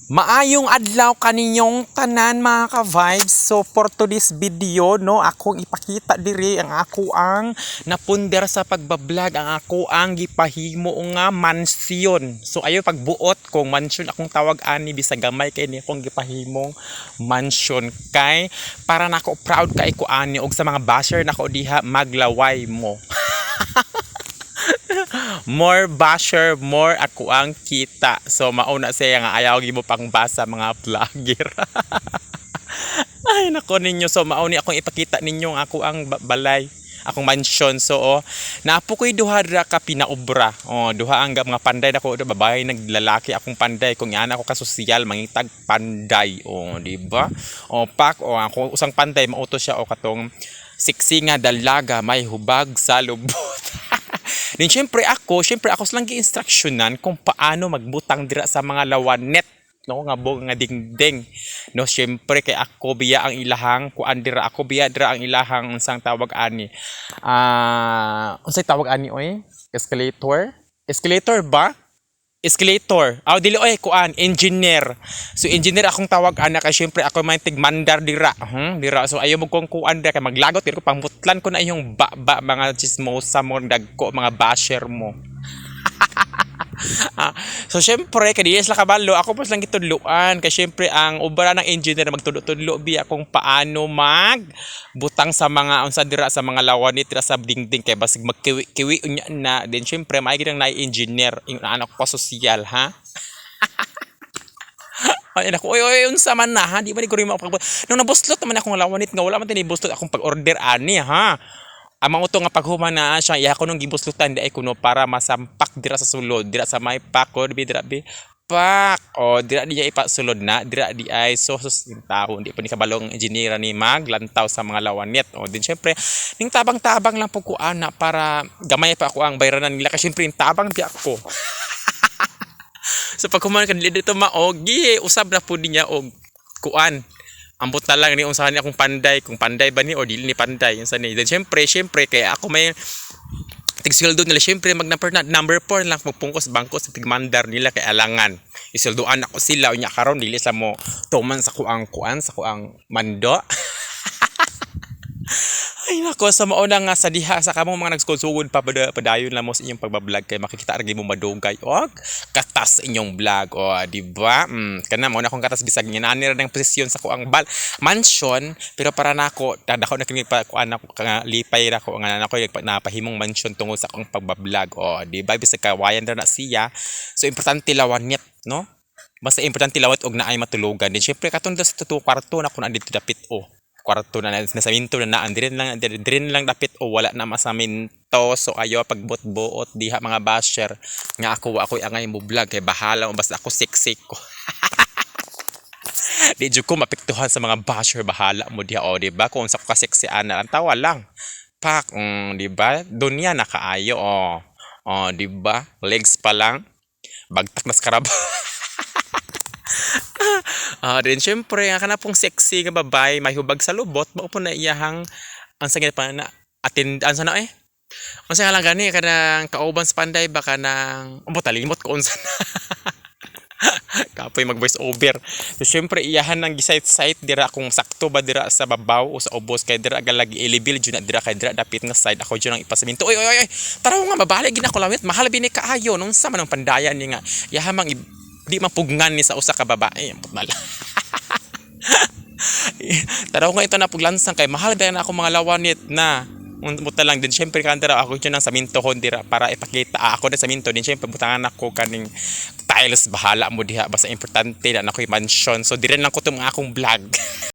Maayong adlaw kaninyong tanan mga ka-vibes. So for today's video no, akong ipakita diri ang ako ang napunder sa pagbablog, ang ako ang gipahimo nga mansyon. So ayo pagbuot kong mansyon akong tawag ani bisag gamay kay ni akong gipahimong mansyon kay para nako proud kay ko ani og sa mga basher nako diha maglaway mo. More basher, more ako ang kita. So mauna siya nga ayaw gimo pang basa mga vlogger. Ay nako ninyo, so mauni akong ipakita ninyo ako ang balay, akong mansion. So napo ko'y duha ra ka pinaobra. Duha ang mga panday nako, babae naglalaki akong panday kung ana ako ka sosyal mangitag panday. Di ba? Pak ako usang panday mauto siya katong siksi nga dalaga may hubag sa lubot. Din syempre ako lang gi-instructionan kung paano magbutang dira sa mga lawanet no nga dingding no. Syempre kay ako biya ang ilahang kuan dira, ako biya dira ang ilahang unsang tawag ani unsay tawag ani oy, escalator ba? Escalator. Dili oy kuan, engineer. So engineer akong tawag ana kay syempre ako may tigmandar dira. Dira. So ayo mo kong kuan dira kay maglagot diri ko pangmutlan ko na yung mga chismosa mo dagko mga basher mo. So syempre kay dies la kabalo ako pas lang gitudloan kay syempre ang obra ng engineer magtudlo-tudlo biya kung paano magbutang sa mga unsa dira sa mga lawanit dira sa dingding kay basig magkiwi-kiwi unya na. Then syempre maay gid na engineer yung anak ko sosyal ha. Ay nako oy unsa man na ha, di ba ni ko rin nung nabuslot naman akong lawanit nga wala man tini buslot akong pag-order ani ha. Amang uto nga paghuman na siya iya ko nung gibuslutan di ay kuno para masampak dira sa sulod dira sa may pakod dira pak dira di ay ipasulod na dira di ay sosos yung tao di pa ni kabalong engineer ni maglantaw sa mga lawanit. Din syempre ning tabang-tabang lang po ko ana para gamay pa ako ang bayranan nila kasi syempre tabang di ako. So paghuman kan dito maogi usab na po niya og kuan ambot na lang ni unsahan ni akong panday kung panday ba ni o dili ni panday unsa ni. Then syempre kaya ako may tigsildo nila syempre number 4 lang magpungkos bangko sa tigmandar nila kay alangan isildoan ako sila unya karon dili sa mo tuman sa kuang kuan sa kuang mando. Ay nako sa mauna nga sa diha sa kamo mga nagsugod pa padayon lang mo sa inyong pagbablog kay makikita ra mo madugay og katas inyong vlog di ba? Kana mo na akong katas bisag niya ani ra ng posisyon sa kuang mansion pero para nako dadako na kini pa kuan ako nga lipay ra ko nga nako napahimong mansion tungod sa akong pagbablog di ba bisag kawayan ra na siya. So importante lawanit no, basta importante lawat og naay matulugan. Din syempre katong sa tuto kwarto na kun andito dapit kwarto na nasaminto na dirin lang dapit wala na masaminto. So ayo pagbot-buot diha mga basher nga ako angay mo vlog kay bahala mo basta ako siksik ko. Di jud ko mapiktuhan sa mga basher bahala mo diha di ba kung sa ko kaseksian na tawa lang pak di ba dunya na kaayo di ba legs pa lang bagtak na sa karaba. Din syempre nga kana pong sexy nga babae may hubag sa lubot mao po na iyahang ang sagit pa na attendance na unsa nga lang gani kanang kauban sa panday ba kanang talimot ko unsa na. Kapoy mag voice over. So syempre iyahan nang gisite dira kung sakto ba dira sa babaw o sa ubos kay dira galagi ilibil jud na dira kay dira dapit nga side ako jud nang ipasaminto. Oy taraw nga mabalik gid ako lawit mahal bini kaayo nung sa man ang pandayan ni nga yahamang di mapugnan ni sa usa ka babae mala. Taraw nga ito na puglansang kay mahal ba na ako mga lawanit na muta lang. Din syempre kandira ako dyan ng saminto dira para ipakita ako na saminto. Din syempre butangan ako kaning tiles bahala mo diha basta importante na ako yung mansion. So diren lang ko itong akong vlog.